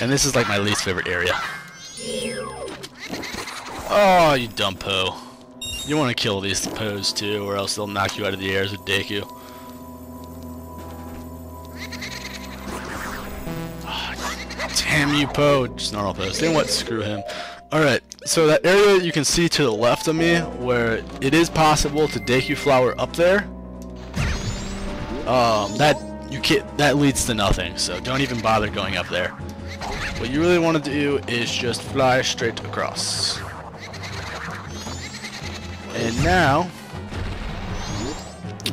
And this is like my least favorite area. Oh, you dumb po. You want to kill these poes too, or else they'll knock you out of the air as a Deku. Oh, damn you, po. Just normal pose. You know what? Screw him. Alright, so that area you can see to the left of me, where it is possible to Deku Flower up there, that leads to nothing, so don't even bother going up there. What you really want to do is just fly straight across. And now,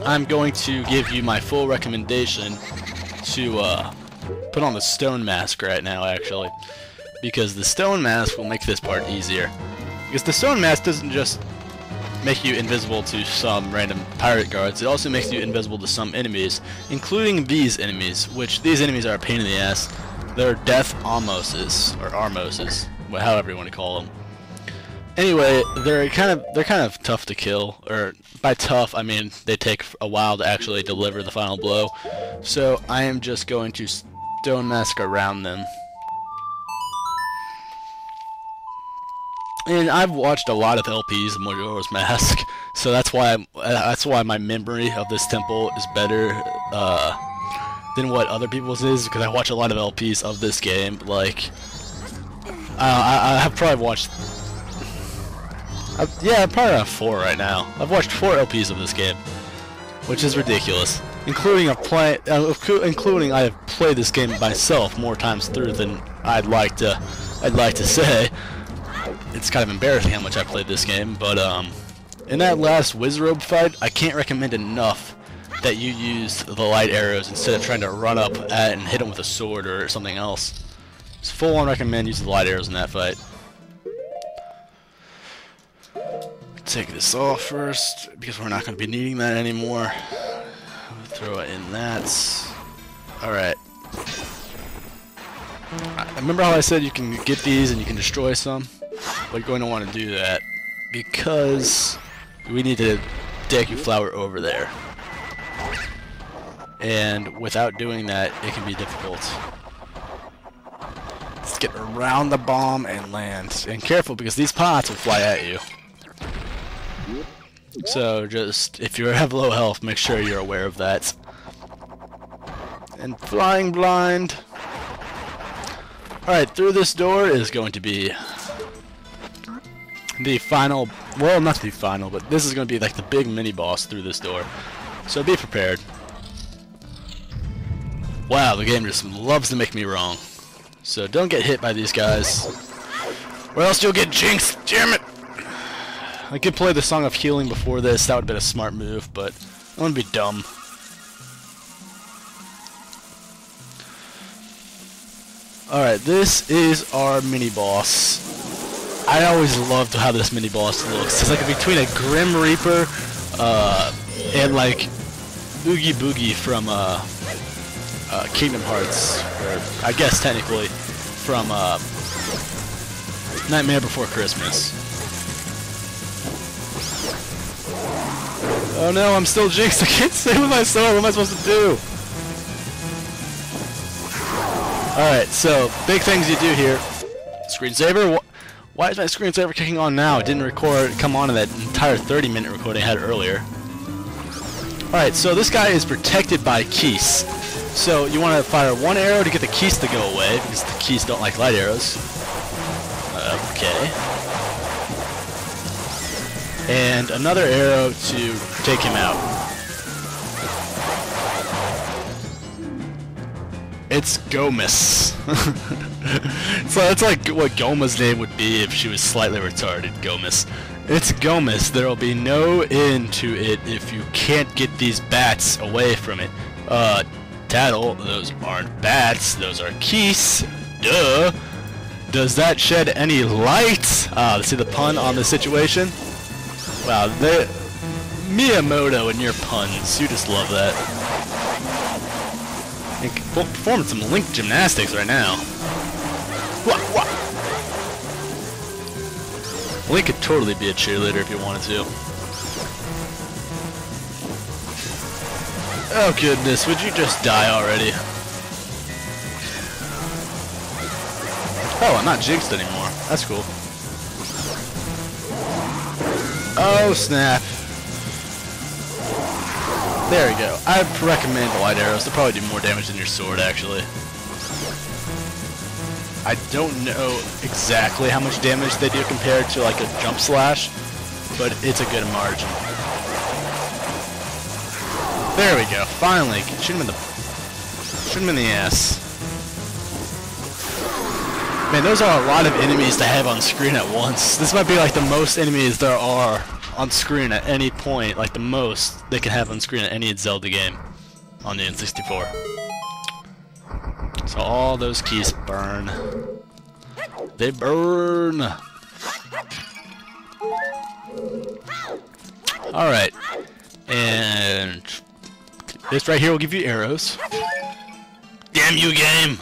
I'm going to give you my full recommendation to put on the stone mask right now, actually. Because the stone mask will make this part easier. Because the stone mask doesn't just make you invisible to some random pirate guards, it also makes you invisible to some enemies, including these enemies, which these enemies are a pain in the ass. They're death almoses, or armoses, however you want to call them. Anyway, they're kind of tough to kill, or by tough I mean they take a while to actually deliver the final blow. So I am just going to stone mask around them. And I've watched a lot of LPs of Majora's Mask, so that's why my memory of this temple is better than what other people's is, because I watch a lot of LPs of this game. Like, I have probably watched, yeah, I probably have 4 right now. I've watched 4 LPs of this game, which is ridiculous. Including I have played this game myself more times through than I'd like to say. It's kind of embarrassing how much I played this game, but in that last Wizrobe fight, I can't recommend enough that you use the light arrows instead of trying to run up at and hit them with a sword or something else. Just full on recommend using the light arrows in that fight. Take this off first, because we're not going to be needing that anymore. Throw it in that. Alright. Remember how I said you can get these and you can destroy some? But you're going to want to do that because we need to Deku Flower over there. And without doing that, it can be difficult. Let's get around the bomb and land. And careful, because these pots will fly at you. So just, if you have low health, make sure you're aware of that. And flying blind. Alright, through this door is going to be the final, well, not the final, but this is going to be like the big mini-boss through this door. So be prepared. Wow, the game just loves to make me wrong. So don't get hit by these guys, or else you'll get jinxed, damn it! I could play the Song of Healing before this, that would have been a smart move, but I want to be dumb. Alright, this is our mini-boss. I always loved how this mini-boss looks. It's like between a Grim Reaper and like Oogie Boogie from Kingdom Hearts, or I guess technically from Nightmare Before Christmas. Oh no, I'm still jinxed. I can't save myself. What am I supposed to do? Alright, so big things you do here. Screensaver. Why is my screensaver kicking on now? It didn't come on in that entire 30-minute recording I had earlier. Alright, so this guy is protected by keys. So you want to fire one arrow to get the keys to go away, because the keys don't like light arrows. Okay. And another arrow to take him out. It's Gomus. So that's like what Goma's name would be if she was slightly retarded. Gomus. It's Gomus. There'll be no end to it if you can't get these bats away from it. Tattle, those aren't bats, those are keys. Duh. Does that shed any light? See the pun on the situation? Wow, Miyamoto and your puns, you just love that. And performing some Link gymnastics right now. Wah, wah. Link could totally be a cheerleader if he wanted to. Oh goodness, would you just die already? Oh, I'm not jinxed anymore. That's cool. Oh, snap. There we go. I recommend light arrows. They'll probably do more damage than your sword, actually. I don't know exactly how much damage they do compared to like a jump slash, but it's a good margin. There we go. Finally, shoot him in the ass. Man, those are a lot of enemies to have on screen at once. This might be like the most enemies there are on screen at any point, like the most they can have on screen at any Zelda game on the N64. So all those keys burn. They burn! Alright. And this right here will give you arrows. Damn you, game!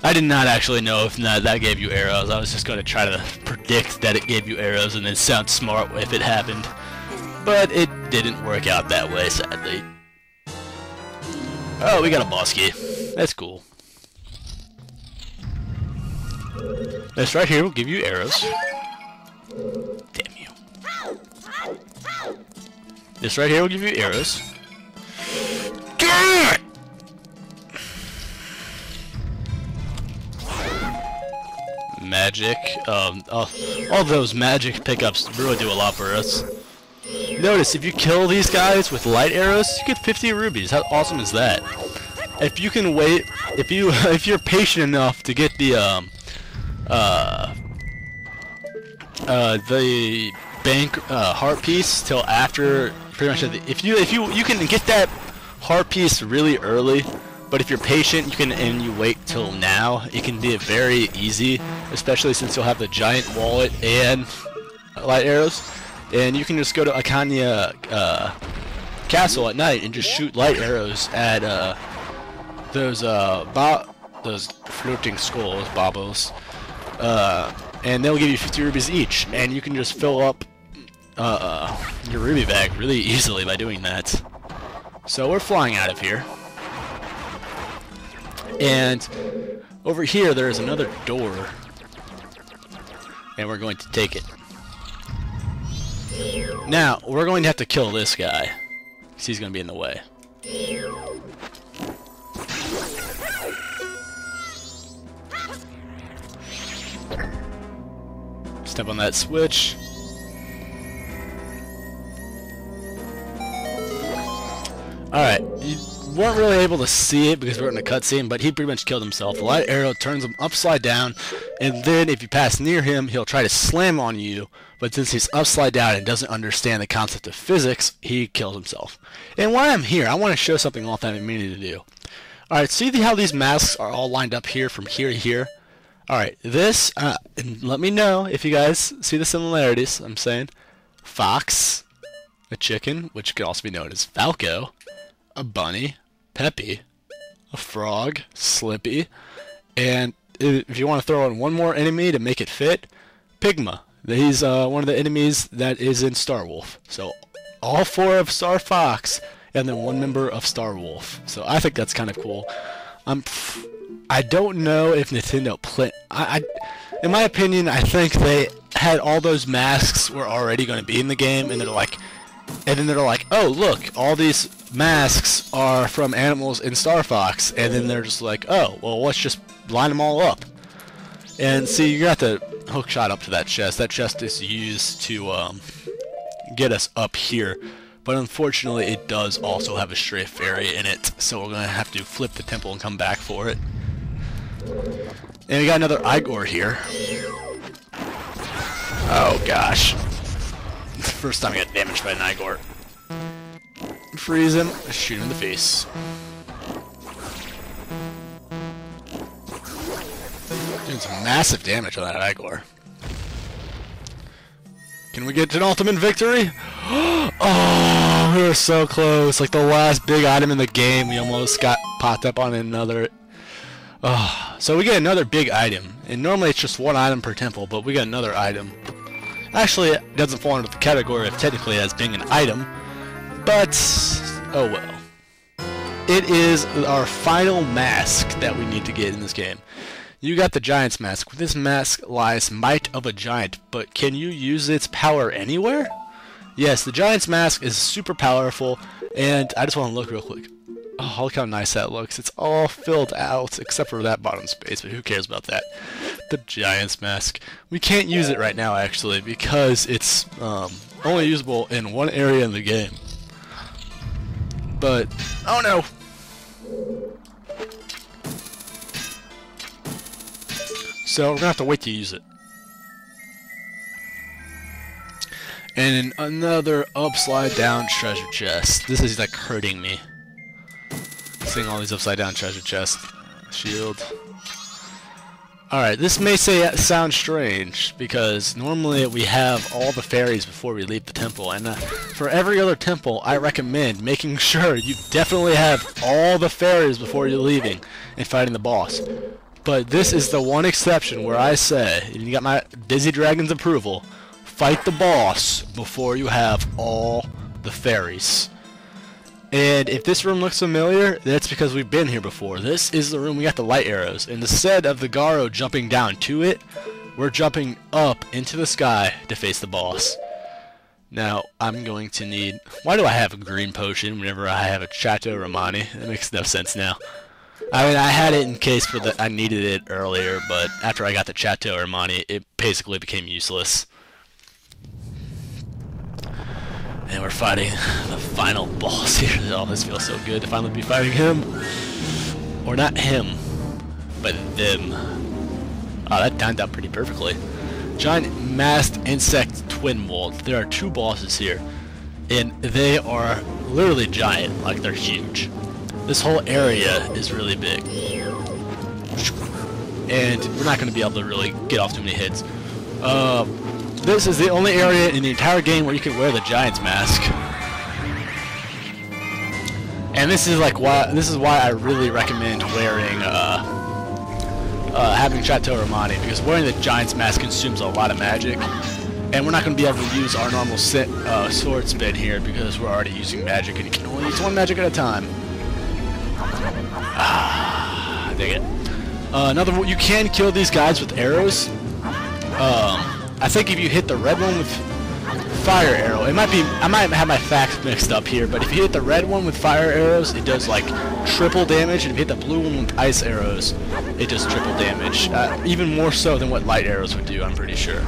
I did not actually know if that gave you arrows. I was just going to try to predict that it gave you arrows and then sound smart if it happened. But it didn't work out that way, sadly. Oh, we got a boss key. That's cool. This right here will give you arrows. Damn you. This right here will give you arrows. Damn it! Magic. All those magic pickups really do a lot for us. Notice, if you kill these guys with light arrows, you get 50 rubies. How awesome is that? If you can wait, if you're patient enough to get the bank heart piece till after pretty much if you can get that heart piece really early, but if you're patient, you can and you wait till now, it can be very easy, especially since you'll have the giant wallet and light arrows, and you can just go to Akanya castle at night and just shoot light arrows at those floating skulls, bobos, and they'll give you 50 rubies each, and you can just fill up your ruby bag really easily by doing that. So we're flying out of here, and over here there is another door, and we're going to take it. Now we're going to have to kill this guy because he's going to be in the way. Step on that switch. Alright, you weren't really able to see it because we're in a cutscene, but he pretty much killed himself. The light arrow turns him upside down, and then if you pass near him, he'll try to slam on you, but since he's upside down and doesn't understand the concept of physics, he kills himself. And while I'm here, I want to show something off that I've been meaning to do. Alright, see how these masks are all lined up here from here to here? Alright, this, and let me know if you guys see the similarities. I'm saying fox, a chicken, which could also be known as Falco, a bunny, Peppy, a frog, Slippy, and if you want to throw in one more enemy to make it fit, Pigma. He's one of the enemies that is in Star Wolf. So all 4 of Star Fox, and then 1 member of Star Wolf. So I think that's kind of cool. I don't know if Nintendo in my opinion, I think they had all those masks were already going to be in the game, and then they're like, oh look, all these masks are from animals in Star Fox, and then they're just like, oh well, let's just line them all up. And see, you got the hook shot up to that chest. That chest is used to get us up here, but unfortunately it does also have a stray fairy in it, so we're gonna have to flip the temple and come back for it. And we got another eyegore here. Oh gosh. First time I got damaged by an eyegore. Freeze him, shoot him in the face. Doing some massive damage on that eyegore. Can we get to an ultimate victory? Oh, we were so close. Like the last big item in the game, we almost got popped up on another. Oh, so we get another big item, and normally it's just 1 item per temple, but we got another item. Actually, it doesn't fall under the category of technically as being an item, but oh well. It is our final mask that we need to get in this game. You got the Giant's Mask. With this mask lies might of a giant, but can you use its power anywhere? Yes, the Giant's Mask is super powerful, and I just want to look real quick. Oh, look how nice that looks. It's all filled out, except for that bottom space, but who cares about that? The Giant's Mask. We can't use it right now, actually, because it's only usable in one area in the game. But, oh no! So, we're gonna have to wait to use it. And another upside down treasure chest. This is like hurting me. Seeing all these upside down treasure chests. Shield. Alright, this may sound strange, because normally we have all the fairies before we leave the temple, and for every other temple, I recommend making sure you definitely have all the fairies before you're leaving and fighting the boss. But this is the one exception where I say, and you got my DizzzyDragon's approval, fight the boss before you have all the fairies. And if this room looks familiar, that's because we've been here before. This is the room we got the light arrows. And instead of the Garo jumping down to it, we're jumping up into the sky to face the boss. Now, I'm going to need... Why do I have a green potion whenever I have a Chateau Romani? That makes no sense now. I mean, I had it in case for I needed it earlier, but after I got the Chateau Romani, it basically became useless. And we're fighting the final boss here. Oh, this feels so good to finally be fighting him. Or not him, but them. Oh, that timed out pretty perfectly. Giant masked insect twin mold. There are two bosses here, and they are literally giant, like they're huge. This whole area is really big. And we're not going to be able to really get off too many hits. This is the only area in the entire game where you can wear the Giant's Mask. And this is why I really recommend wearing having Chateau Romani, because wearing the Giant's Mask consumes a lot of magic. And we're not going to be able to use our normal sword spin here because we're already using magic, and you can only use one magic at a time. Ah, dang it. You can kill these guys with arrows. I think if you hit the red one with fire arrow, I might have my facts mixed up here, but if you hit the red one with fire arrows, it does like triple damage, and if you hit the blue one with ice arrows, it does triple damage. Even more so than what light arrows would do, I'm pretty sure.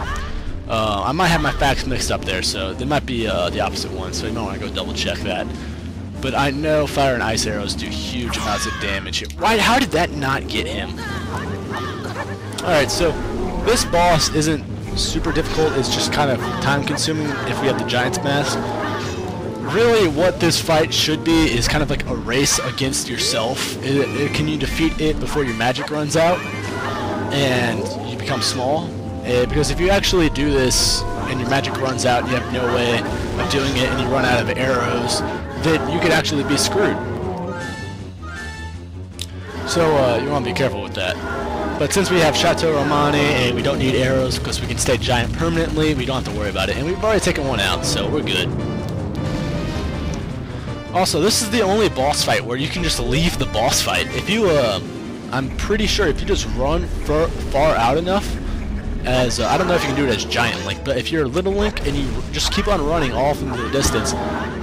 I might have my facts mixed up there, so they might be the opposite one, so you might want to go double check that. But I know fire and ice arrows do huge amounts of damage here. How did that not get him? Alright, so this boss isn't super difficult. It's just kind of time consuming if we have the Giant's Mask. Really what this fight should be is kind of like a race against yourself. Can you defeat it before your magic runs out and you become small? Because if you actually do this and your magic runs out and you have no way of doing it and you run out of arrows, then you could actually be screwed. So you want to be careful with that. But since we have Chateau Romani and we don't need arrows because we can stay giant permanently, we don't have to worry about it. And we've already taken one out, so we're good. Also, this is the only boss fight where you can just leave the boss fight. If you, I'm pretty sure if you just run far out enough, as I don't know if you can do it as Giant Link, but if you're Little Link and you just keep on running off into the distance,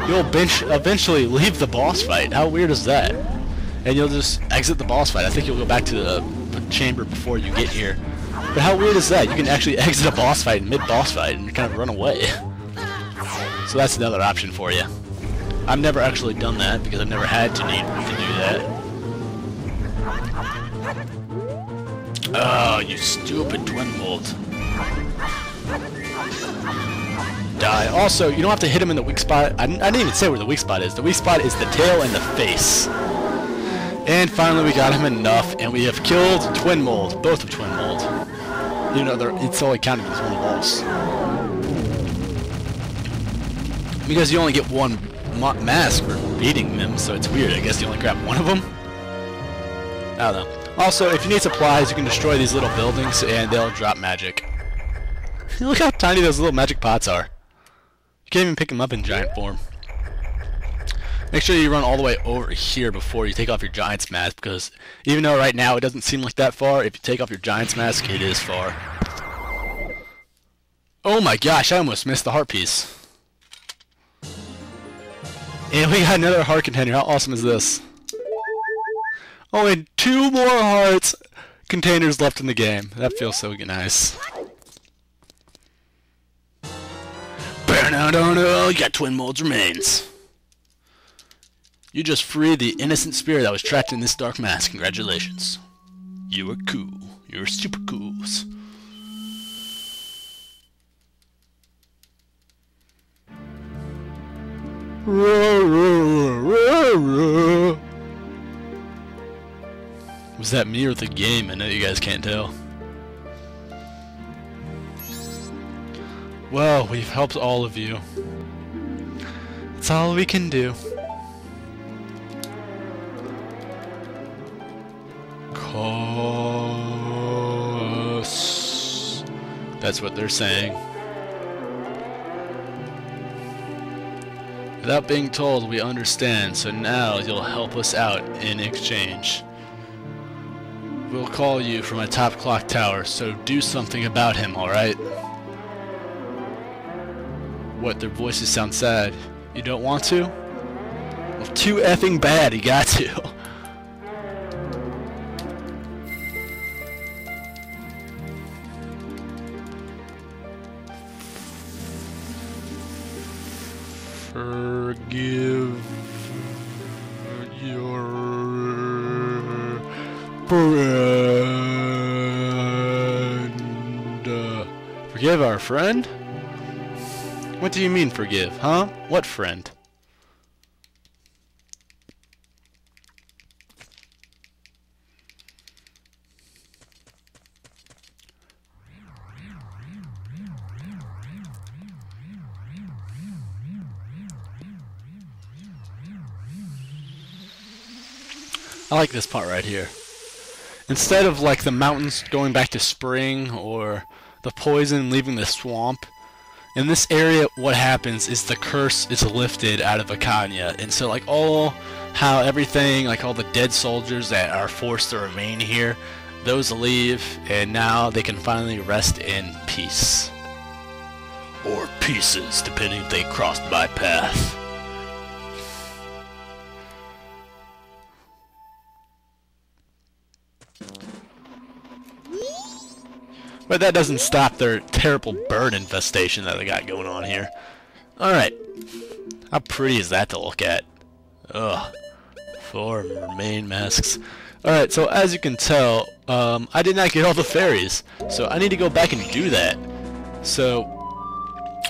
you'll eventually leave the boss fight. How weird is that? And you'll just exit the boss fight. I think you'll go back to the chamber before you get here. But how weird is that? You can actually exit a boss fight mid-boss fight and kind of run away. So that's another option for you. I've never actually done that because I've never had to need to do that. Oh, you stupid twin mold. Die. Also, you don't have to hit him in the weak spot. I didn't even say where the weak spot is. The weak spot is the tail and the face. And finally we got him enough, and we have killed Twin Mold, both of Twin Mold. You know, it's only counted as one boss. Because you only get one mask for beating them, so it's weird. I guess you only grab one of them? I don't know. Also, if you need supplies, you can destroy these little buildings, and they'll drop magic. Look how tiny those little magic pots are. You can't even pick them up in giant form. Make sure you run all the way over here before you take off your Giant's mask, because even though right now it doesn't seem like that far, if you take off your Giant's mask, it is far. Oh my gosh, I almost missed the heart piece. And we got another heart container. How awesome is this? Only 2 more hearts containers left in the game. That feels so nice. You got twin molds remains. You just freed the innocent spirit that was trapped in this dark mask. Congratulations. You were cool. You were super cools. Was that me or the game? I know you guys can't tell. Well, we've helped all of you. That's all we can do. Cos. That's what they're saying. Without being told, we understand, so now you'll help us out in exchange. We'll call you from a top clock tower, so do something about him, alright? What, their voices sound sad? You don't want to? Well, too effing bad, you got to. Forgive your friend. Forgive our friend? What do you mean forgive, huh? What friend? I like this part right here. Instead of like the mountains going back to spring or the poison leaving the swamp, in this area what happens is the curse is lifted out of Akanya. And so like how everything, like all the dead soldiers that are forced to remain here, those leave and now they can finally rest in peace. Or pieces, depending if they crossed my path. But that doesn't stop their terrible bird infestation that they got going on here. Alright. How pretty is that to look at? Ugh. 4 remain masks. Alright, so as you can tell, I did not get all the fairies. So I need to go back and do that. So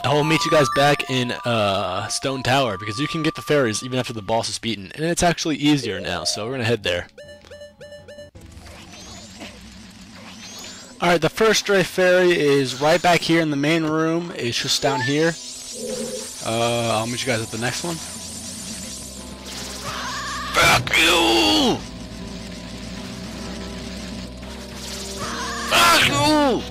I will meet you guys back in Stone Tower, because you can get the fairies even after the boss is beaten. And it's actually easier now, so we're going to head there. Alright, the first stray fairy is right back here in the main room. It's just down here. I'll meet you guys at the next one. Fuck you! Fuck you!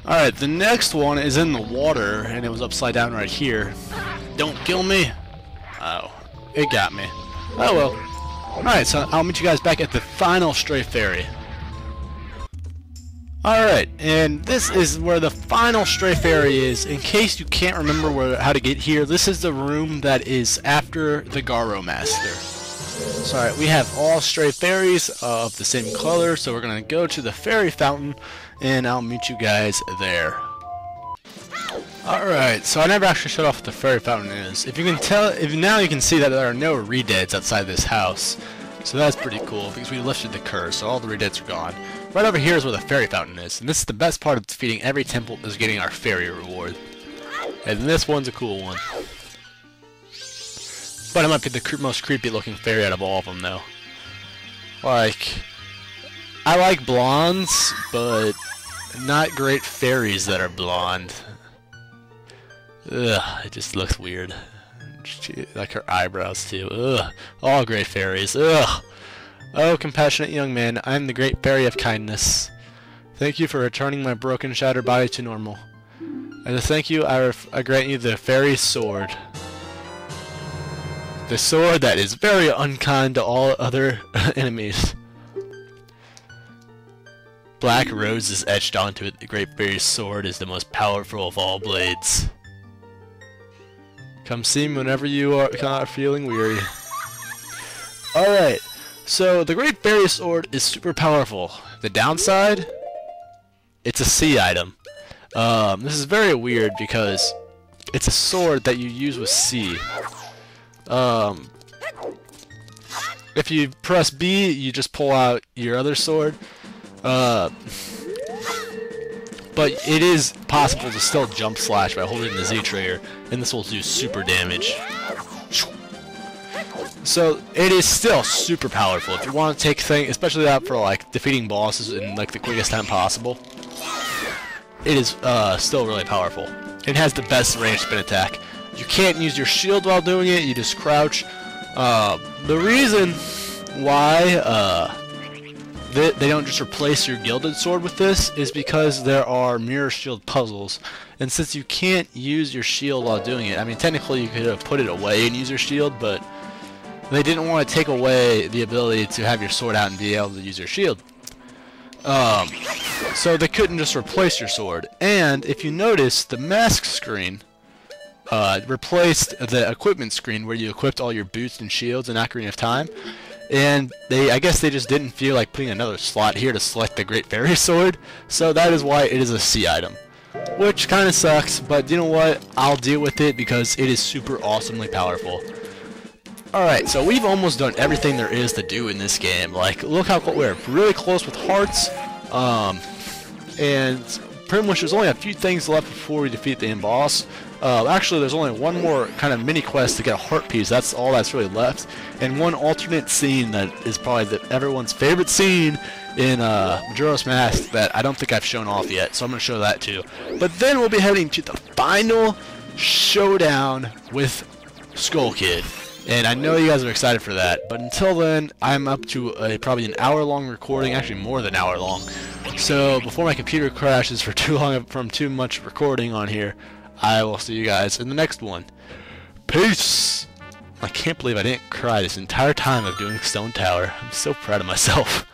Alright, the next one is in the water, and it was upside down right here. Don't kill me! Oh, it got me. Oh well. Alright, so I'll meet you guys back at the final stray fairy. Alright, and this is where the final stray fairy is. In case you can't remember how to get here, this is the room that is after the Garo Master. So alright, we have all stray fairies of the same color, so we're going to go to the fairy fountain, and I'll meet you guys there. Alright, so I never actually showed off what the fairy fountain is. If you can tell, now you can see that there are no redeads outside this house. So that's pretty cool, because we lifted the curse, so all the redeads are gone. Right over here is where the fairy fountain is, and this is the best part of defeating every temple, is getting our fairy reward. And this one's a cool one. But it might be the most creepy looking fairy out of all of them, though. Like, I like blondes, but not great fairies that are blonde. Ugh, it just looks weird. Like her eyebrows too. Ugh. All great fairies. Ugh. Oh, compassionate young man, I am the great fairy of kindness. Thank you for returning my broken, shattered body to normal. As a thank you, I grant you the fairy sword. The sword that is very unkind to all other enemies. Black rose is etched onto it. The Great Fairy's sword is the most powerful of all blades. Come see me whenever you are feeling weary. Alright, so the Great Fairy sword is super powerful. The downside? It's a C item. This is very weird because it's a sword that you use with C. If you press B, you just pull out your other sword. But it is possible to still jump slash by holding the Z trigger, and this will do super damage. So it is still super powerful if you want to take things, especially that for like defeating bosses in like the quickest time possible. It is still really powerful. It has the best range spin attack. You can't use your shield while doing it. You just crouch. The reason why they don't just replace your gilded sword with this is because there are mirror shield puzzles, and since you can't use your shield while doing it, I mean technically you could have put it away and use your shield, but they didn't want to take away the ability to have your sword out and be able to use your shield. So they couldn't just replace your sword. And if you notice, the mask screen replaced the equipment screen where you equipped all your boots and shields in Ocarina of Time. And I guess they just didn't feel like putting another slot here to select the Great Fairy sword. So that is why it is a C item. Which kind of sucks, but you know what? I'll deal with it because it is super awesomely powerful. Alright, so we've almost done everything there is to do in this game. Like, look how we're really close with hearts. And pretty much there's only a few things left before we defeat the end boss. Actually, there's only one more kind of mini quest to get a heart piece. That's all that's really left. And one alternate scene that is probably everyone's favorite scene in Majora's Mask that I don't think I've shown off yet. So I'm going to show that too. But then we'll be heading to the final showdown with Skull Kid. And I know you guys are excited for that, but until then, I'm up to probably an hour-long recording, actually more than an hour long. So before my computer crashes for too long from too much recording on here, I will see you guys in the next one. Peace! I can't believe I didn't cry this entire time of doing Stone Tower. I'm so proud of myself.